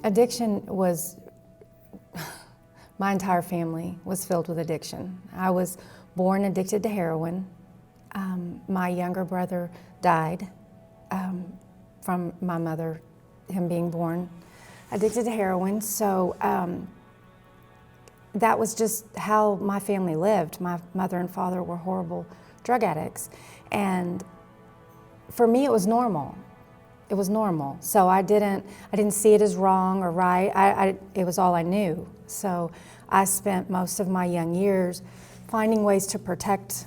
Addiction was, my entire family was filled with addiction. I was born addicted to heroin. My younger brother died from my mother, him being born addicted to heroin. So that was just how my family lived. My mother and father were horrible drug addicts. And for me, it was normal. It was normal. So I didn't see it as wrong or right. It was all I knew. So I spent most of my young years finding ways to protect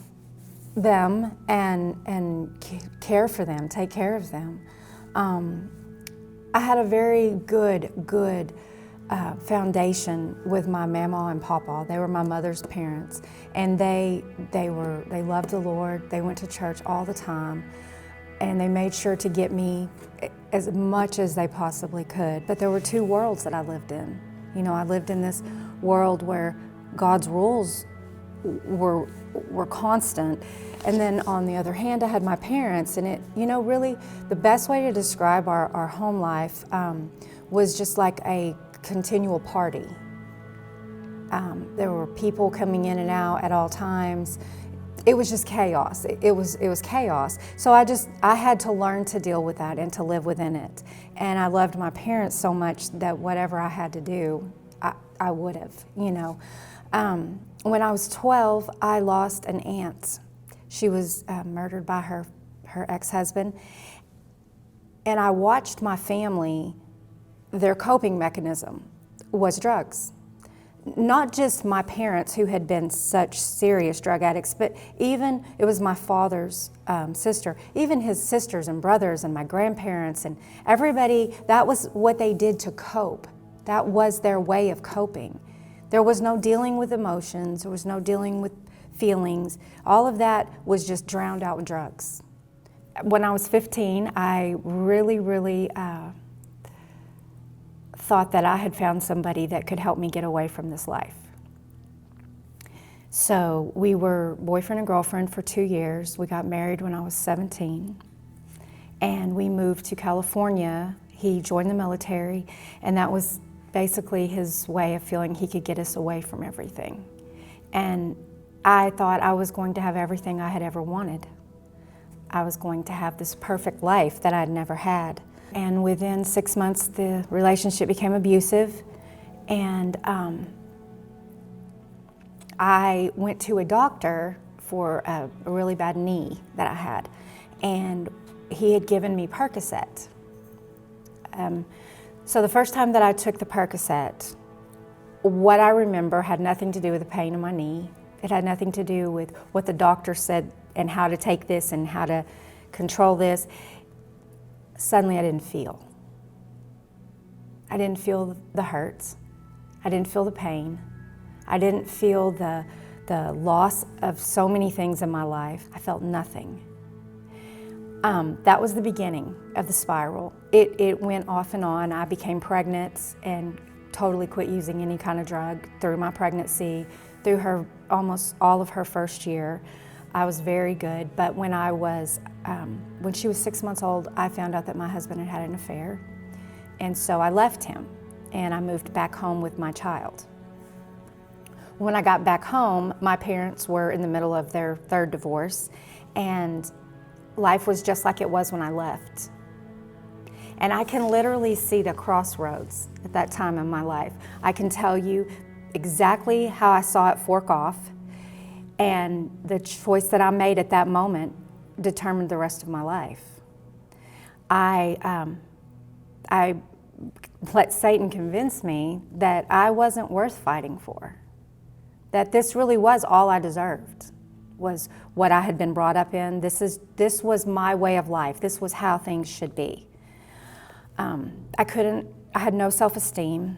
them and care for them, take care of them. I had a very good foundation with my mama and papa. They were my mother's parents, and they loved the Lord. They went to church all the time, and they made sure to get me as much as they possibly could. But there were two worlds that I lived in. You know, I lived in this world where God's rules were constant, and then on the other hand, I had my parents, and it, you know, really the best way to describe our home life was just like a continual party. There were people coming in and out at all times. It was just chaos. It was chaos. So I had to learn to deal with that and to live within it. And I loved my parents so much that whatever I had to do, I would have, you know. When I was 12, I lost an aunt. She was murdered by her ex-husband. And I watched my family, their coping mechanism was drugs. Not just my parents who had been such serious drug addicts, but even, it was my father's sister, even his sisters and brothers and my grandparents and everybody, that was what they did to cope. That was their way of coping. There was no dealing with emotions, there was no dealing with feelings. All of that was just drowned out with drugs. When I was 15, I really thought that I had found somebody that could help me get away from this life. So we were boyfriend and girlfriend for 2 years. We got married when I was 17, and we moved to California. He joined the military, and that was basically his way of feeling he could get us away from everything. And I thought I was going to have everything I had ever wanted. I was going to have this perfect life that I'd never had. And within 6 months, the relationship became abusive, and I went to a doctor for a really bad knee that I had, and he had given me Percocet. So the first time that I took the Percocet, what I remember had nothing to do with the pain in my knee. It had nothing to do with what the doctor said and how to take this and how to control this. Suddenly I didn't feel. I didn't feel the hurts. I didn't feel the pain. I didn't feel the loss of so many things in my life. I felt nothing. That was the beginning of the spiral. It went off and on. I became pregnant and totally quit using any kind of drug through my pregnancy, through her almost all of her first year. I was very good, but when she was 6 months old, I found out that my husband had had an affair, and so I left him, and I moved back home with my child. When I got back home, my parents were in the middle of their third divorce, and life was just like it was when I left. And I can literally see the crossroads at that time in my life. I can tell you exactly how I saw it fork off, and the choice that I made at that moment determined the rest of my life. I let Satan convince me that I wasn't worth fighting for, that this really was all I deserved, was what I had been brought up in. This was my way of life. This was how things should be. I had no self-esteem.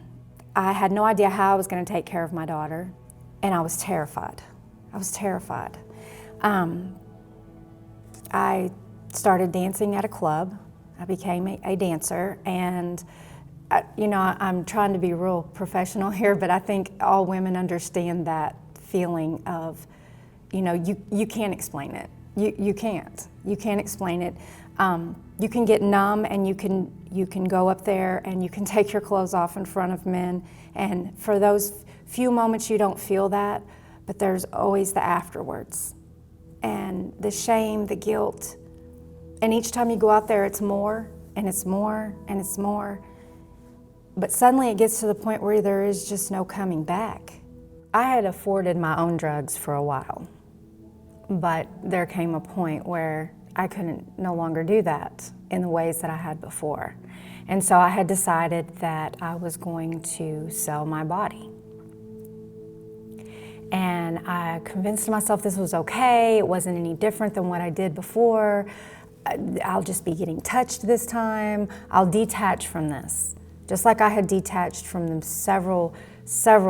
I had no idea how I was going to take care of my daughter, and I was terrified. I was terrified. I started dancing at a club. I became a dancer, and I'm trying to be real professional here, but I think all women understand that feeling of, you can't explain it. You can't. You can't explain it. You can get numb, and you can go up there and you can take your clothes off in front of men, and for those few moments you don't feel that, but there's always the afterwards. And the shame, the guilt, and each time you go out there it's more, and it's more, and it's more. But suddenly it gets to the point where there is just no coming back. I had afforded my own drugs for a while, but there came a point where I couldn't no longer do that in the ways that I had before. And so I had decided that I was going to sell my body. And I convinced myself this was okay, it wasn't any different than what I did before. I'll just be getting touched this time. I'll detach from this. Just like I had detached from the several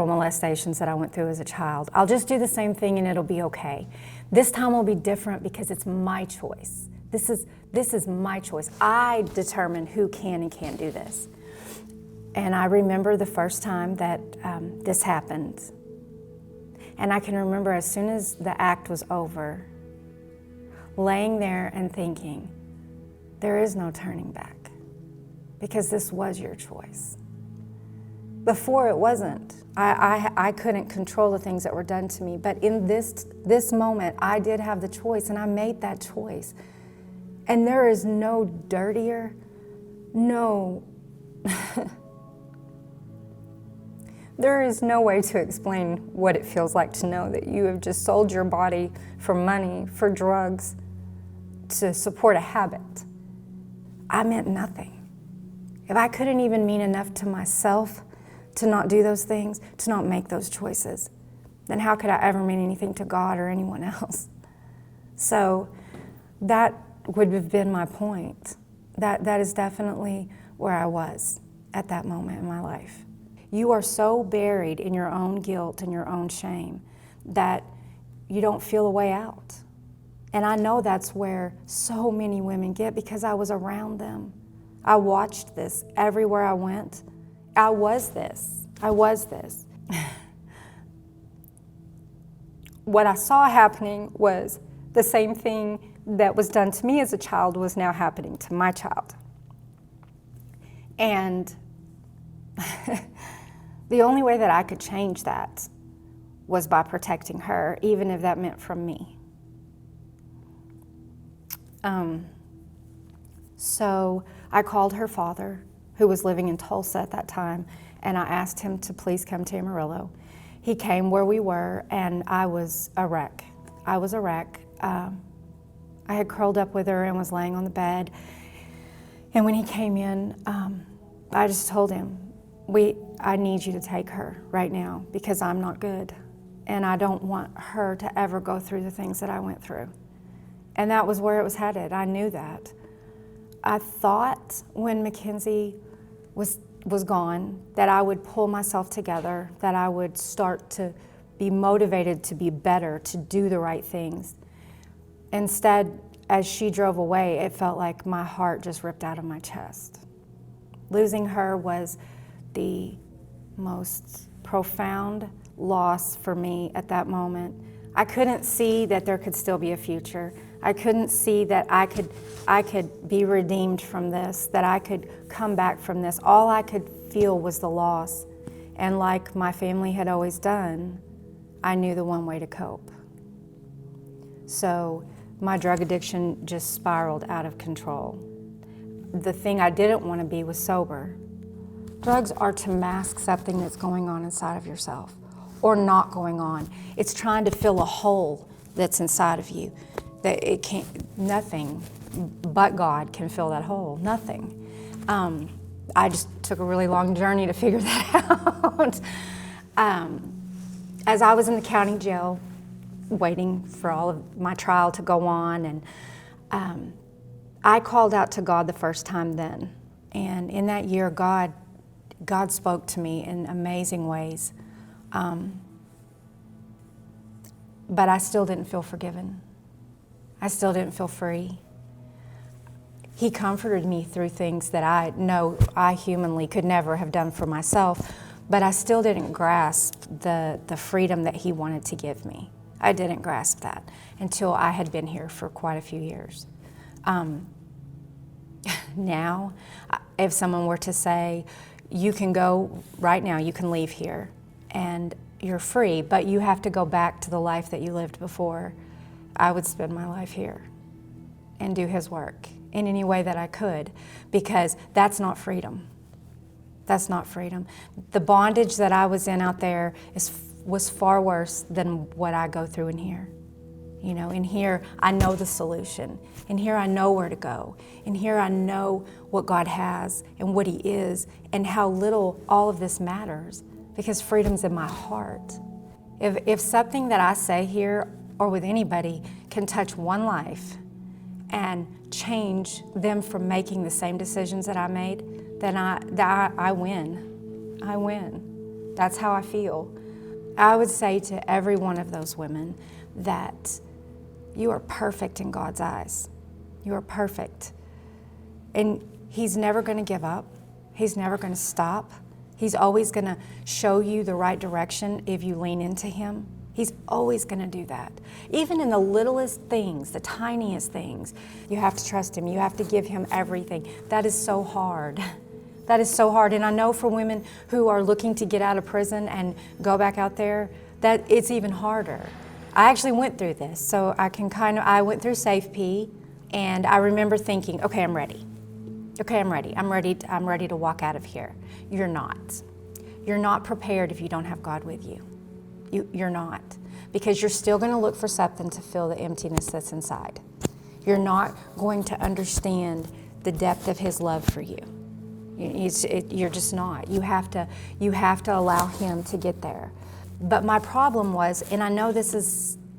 molestations that I went through as a child. I'll just do the same thing and it'll be okay. This time will be different because it's my choice. This is my choice. I determine who can and can't do this. And I remember the first time that this happened. And I can remember as soon as the act was over, laying there and thinking, there is no turning back, because this was your choice. Before it wasn't. I couldn't control the things that were done to me, but in this moment, I did have the choice, and I made that choice. And there is no dirtier, there is no way to explain what it feels like to know that you have just sold your body for money, for drugs, to support a habit. I meant nothing. If I couldn't even mean enough to myself to not do those things, to not make those choices, then how could I ever mean anything to God or anyone else? So that would have been my point. That is definitely where I was at that moment in my life. You are so buried in your own guilt and your own shame that you don't feel a way out. And I know that's where so many women get, because I was around them. I watched this everywhere I went. I was this. What I saw happening was the same thing that was done to me as a child was now happening to my child. And the only way that I could change that was by protecting her, even if that meant from me. So I called her father, who was living in Tulsa at that time, and I asked him to please come to Amarillo. He came where we were, and I was a wreck. I had curled up with her and was laying on the bed. And when he came in, I just told him, I need you to take her right now, because I'm not good. And I don't want her to ever go through the things that I went through. And that was where it was headed. I knew that. I thought when Mackenzie was gone that I would pull myself together, that I would start to be motivated to be better, to do the right things. Instead, as she drove away, it felt like my heart just ripped out of my chest. Losing her was the most profound loss for me at that moment. I couldn't see that there could still be a future. I couldn't see that I could be redeemed from this, that I could come back from this. All I could feel was the loss. And like my family had always done, I knew the one way to cope. So my drug addiction just spiraled out of control. The thing I didn't want to be was sober. Drugs are to mask something that's going on inside of yourself, or not going on. It's trying to fill a hole that's inside of you. That it can't, nothing but God can fill that hole, nothing. I just took a really long journey to figure that out. As I was in the county jail, waiting for all of my trial to go on, and I called out to God the first time then. And in that year, God spoke to me in amazing ways. But I still didn't feel forgiven. I still didn't feel free. He comforted me through things that I know I humanly could never have done for myself, but I still didn't grasp the freedom that he wanted to give me. I didn't grasp that until I had been here for quite a few years. Now, if someone were to say, you can go right now, you can leave here, and you're free, but you have to go back to the life that you lived before, I would spend my life here and do His work in any way that I could, because that's not freedom. That's not freedom. The bondage that I was in out there was far worse than what I go through in here. You know, in here, I know the solution. In here, I know where to go. In here, I know what God has and what He is and how little all of this matters, because freedom's in my heart. If something that I say here or with anybody can touch one life and change them from making the same decisions that I made, then I win. I win. That's how I feel. I would say to every one of those women that you are perfect in God's eyes. You are perfect. And He's never going to give up. He's never going to stop. He's always going to show you the right direction if you lean into Him. He's always going to do that. Even in the littlest things, the tiniest things, you have to trust Him. You have to give Him everything. That is so hard. That is so hard. And I know for women who are looking to get out of prison and go back out there, that it's even harder. I actually went through this, so I went through Safe P, and I remember thinking, okay, I'm ready. Okay, I'm ready. I'm ready to walk out of here. You're not. You're not prepared if you don't have God with you. You're not, because you're still going to look for something to fill the emptiness that's inside. You're not going to understand the depth of His love for you. You're just not. You have to allow Him to get there. But my problem was, and I know this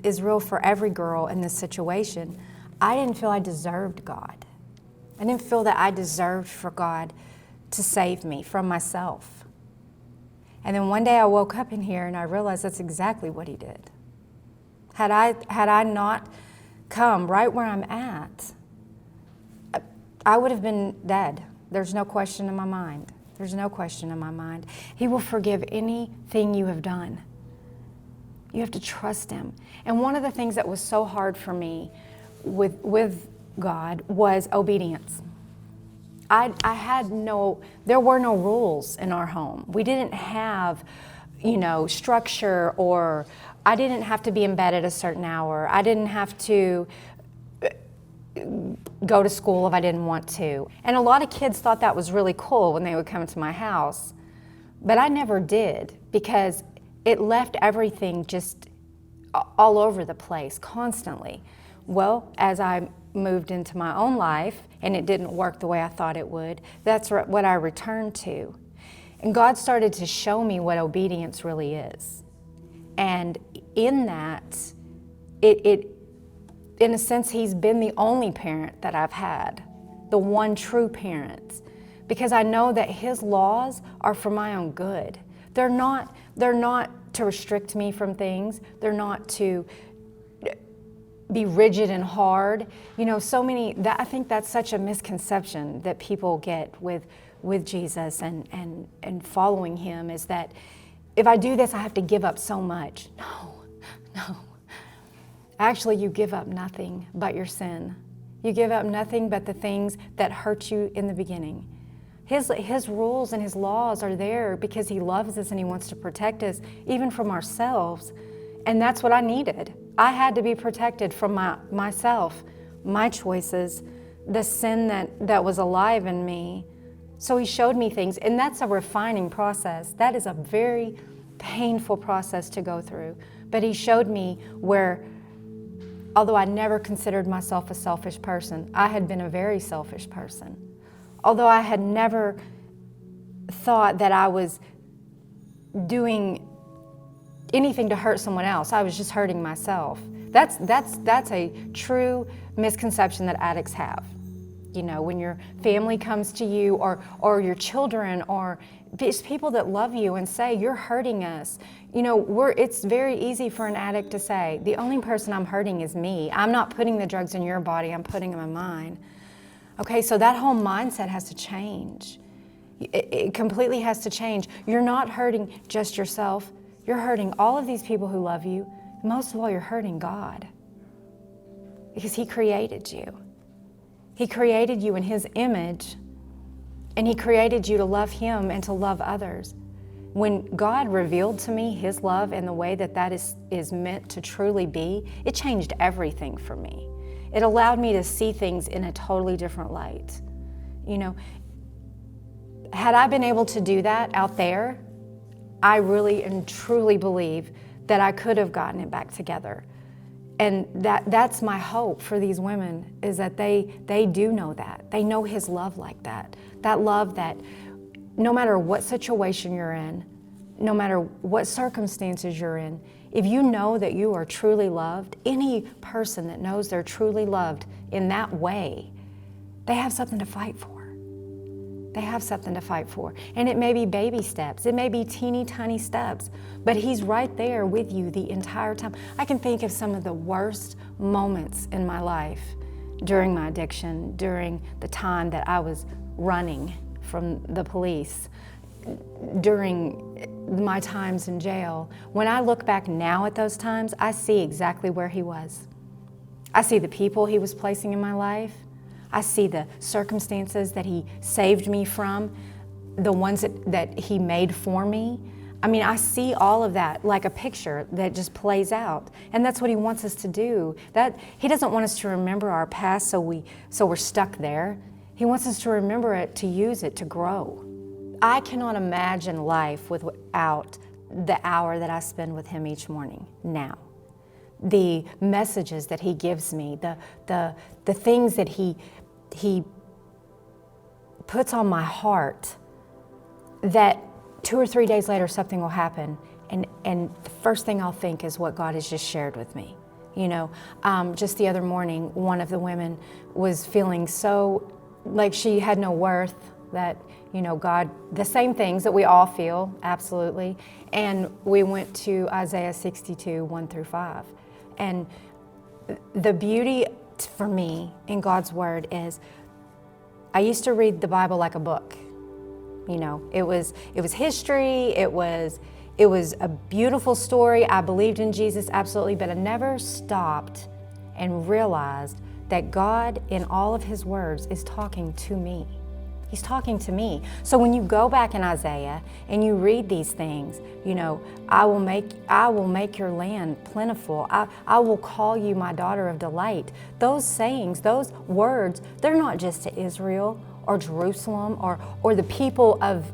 is real for every girl in this situation, I didn't feel I deserved God. I didn't feel that I deserved for God to save me from myself. And then one day I woke up in here and I realized that's exactly what He did. Had I not come right where I'm at, I would have been dead. There's no question in my mind. There's no question in my mind. He will forgive anything you have done. You have to trust Him. And one of the things that was so hard for me with God was obedience. There were no rules in our home. We didn't have, structure, or I didn't have to be in bed at a certain hour. I didn't have to go to school if I didn't want to. And a lot of kids thought that was really cool when they would come to my house. But I never did, because it left everything just all over the place constantly. Well, as I moved into my own life and it didn't work the way I thought it would, that's what I returned to. And God started to show me what obedience really is. And in that, in a sense, He's been the only parent that I've had, the one true parent, because I know that His laws are for my own good. They're not to restrict me from things. They're not to be rigid and hard. I think that's such a misconception that people get with Jesus and following Him, is that if I do this, I have to give up so much. No. Actually, you give up nothing but your sin. You give up nothing but the things that hurt you in the beginning. His rules and His laws are there because He loves us and He wants to protect us, even from ourselves. And that's what I needed. I had to be protected from myself, my choices, the sin that was alive in me. So He showed me things, and that's a refining process. That is a very painful process to go through. But He showed me where, although I never considered myself a selfish person, I had been a very selfish person. Although I had never thought that I was doing anything to hurt someone else, I was just hurting myself. That's a true misconception that addicts have. When your family comes to you, or your children, or it's people that love you and say, you're hurting us. It's very easy for an addict to say, the only person I'm hurting is me. I'm not putting the drugs in your body, I'm putting them in mine. Okay, so that whole mindset has to change. It completely has to change. You're not hurting just yourself. You're hurting all of these people who love you. Most of all, you're hurting God, because He created you. He created you in His image, and He created you to love Him and to love others. When God revealed to me His love and the way that that is meant to truly be, it changed everything for me. It allowed me to see things in a totally different light. You know, had I been able to do that out there, I really and truly believe that I could have gotten it back together. And that's my hope for these women, is that they do know that. They know His love like that. That love that no matter what situation you're in, no matter what circumstances you're in, if you know that you are truly loved, any person that knows they're truly loved in that way, they have something to fight for. They have something to fight for. And it may be baby steps. It may be teeny tiny steps, but He's right there with you the entire time. I can think of some of the worst moments in my life during my addiction, during the time that I was running from the police, during my times in jail. When I look back now at those times, I see exactly where He was. I see the people He was placing in my life. I see the circumstances that He saved me from, the ones that He made for me. I mean, I see all of that like a picture that just plays out. And that's what He wants us to do. He doesn't want us to remember our past so we're stuck there. He wants us to remember it, to use it, to grow. I cannot imagine life without the hour that I spend with Him each morning now. The messages that He gives me, the things that He puts on my heart, that 2 or 3 days later something will happen, and the first thing I'll think is what God has just shared with me. You know, just the other morning, one of the women was feeling so like she had no worth, that, you know, God, the same things that we all feel, absolutely. And we went to Isaiah 62, 1-5. And the beauty for me in God's Word is, I used to read the Bible like a book. You know, it was history, it was a beautiful story. I believed in Jesus, absolutely, but I never stopped and realized that God, in all of His words, is talking to me. He's talking to me. So when you go back in Isaiah and you read these things, you know, I will make your land plentiful. I will call you my daughter of delight. Those sayings, those words, they're not just to Israel or Jerusalem or the people of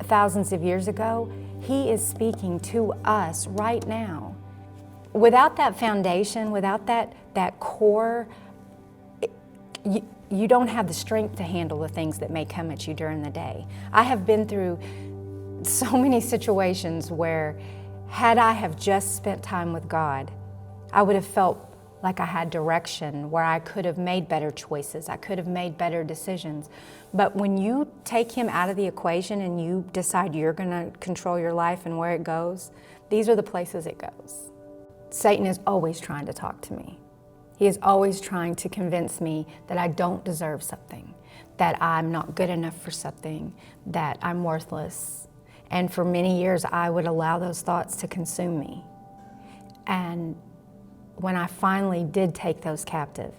thousands of years ago. He is speaking to us right now. Without that foundation, without that core, you don't have the strength to handle the things that may come at you during the day. I have been through so many situations where, had I have just spent time with God, I would have felt like I had direction, where I could have made better choices, I could have made better decisions. But when you take Him out of the equation and you decide you're going to control your life and where it goes, these are the places it goes. Satan is always trying to talk to me. He is always trying to convince me that I don't deserve something, that I'm not good enough for something, that I'm worthless. And for many years, I would allow those thoughts to consume me. And when I finally did take those captive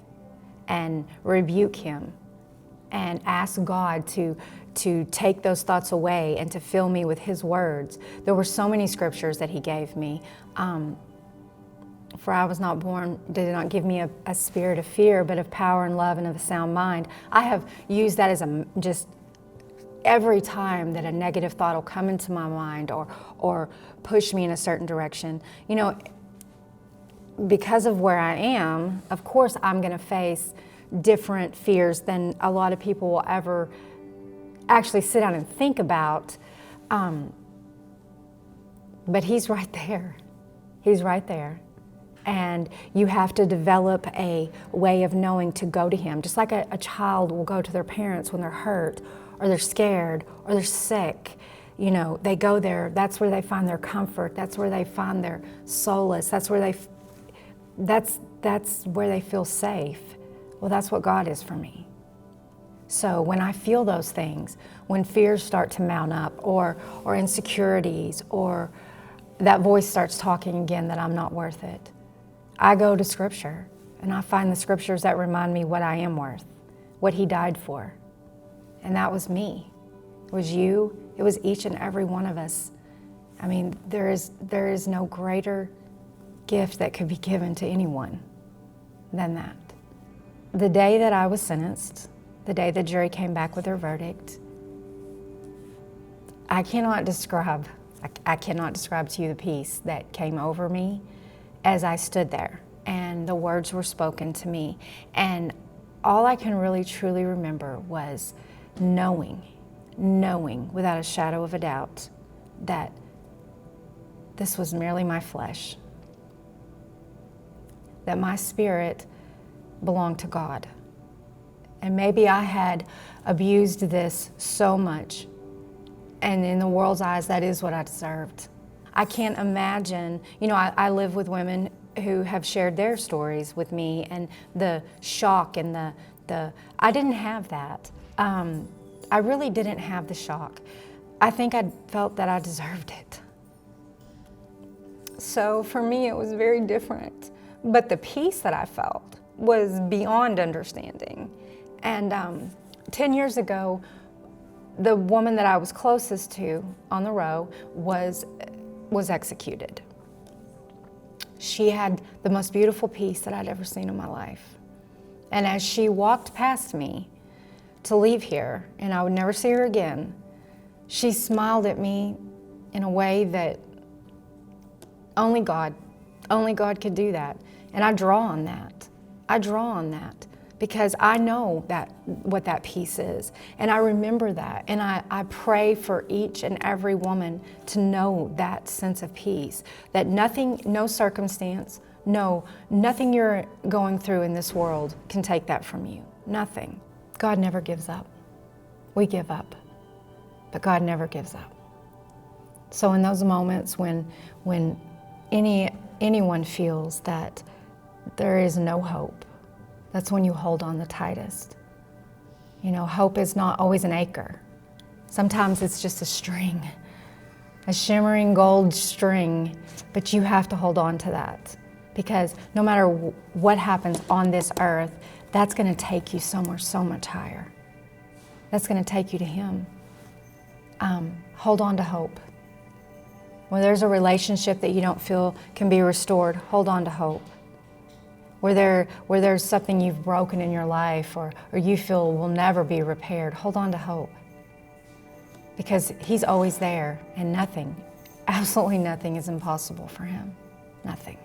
and rebuke him and ask God to take those thoughts away and to fill me with His words, there were so many scriptures that He gave me. For I was not born, did not give me a spirit of fear, but of power and love and of a sound mind. I have used that as just every time that a negative thought will come into my mind or push me in a certain direction. You know, because of where I am, of course I'm going to face different fears than a lot of people will ever actually sit down and think about. But He's right there. He's right there. And you have to develop a way of knowing to go to Him. Just like a child will go to their parents when they're hurt or they're scared or they're sick. You know, they go there. That's where they find their comfort. That's where they find their solace. That's where they feel safe. Well, that's what God is for me. So when I feel those things, when fears start to mount up or insecurities or that voice starts talking again that I'm not worth it. I go to Scripture, and I find the Scriptures that remind me what I am worth, what He died for. And that was me. It was you. It was each and every one of us. I mean, there is no greater gift that could be given to anyone than that. The day that I was sentenced, the day the jury came back with their verdict, I cannot describe to you the peace that came over me as I stood there and the words were spoken to me. And all I can really truly remember was knowing without a shadow of a doubt that this was merely my flesh, that my spirit belonged to God. And maybe I had abused this so much, and in the world's eyes, that is what I deserved. I can't imagine, I live with women who have shared their stories with me, and the shock and I didn't have that. I really didn't have the shock. I think I felt that I deserved it. So for me, it was very different. But the peace that I felt was beyond understanding. And 10 years ago, the woman that I was closest to on the row was executed. She had the most beautiful peace that I'd ever seen in my life. And as she walked past me to leave here, and I would never see her again, she smiled at me in a way that only God could do that. And I draw on that. Because I know what that peace is. And I remember that. And I pray for each and every woman to know that sense of peace. That nothing, no circumstance, nothing you're going through in this world can take that from you. Nothing. God never gives up. We give up. But God never gives up. So in those moments when anyone feels that there is no hope, that's when you hold on the tightest. Hope is not always an anchor. Sometimes it's just a string, a shimmering gold string, but you have to hold on to that, because no matter what happens on this earth, that's going to take you somewhere so much higher. That's going to take you to Him. Hold on to hope. When there's a relationship that you don't feel can be restored, hold on to hope. Where there's something you've broken in your life or you feel will never be repaired, hold on to hope. Because He's always there, and nothing, absolutely nothing is impossible for Him. Nothing.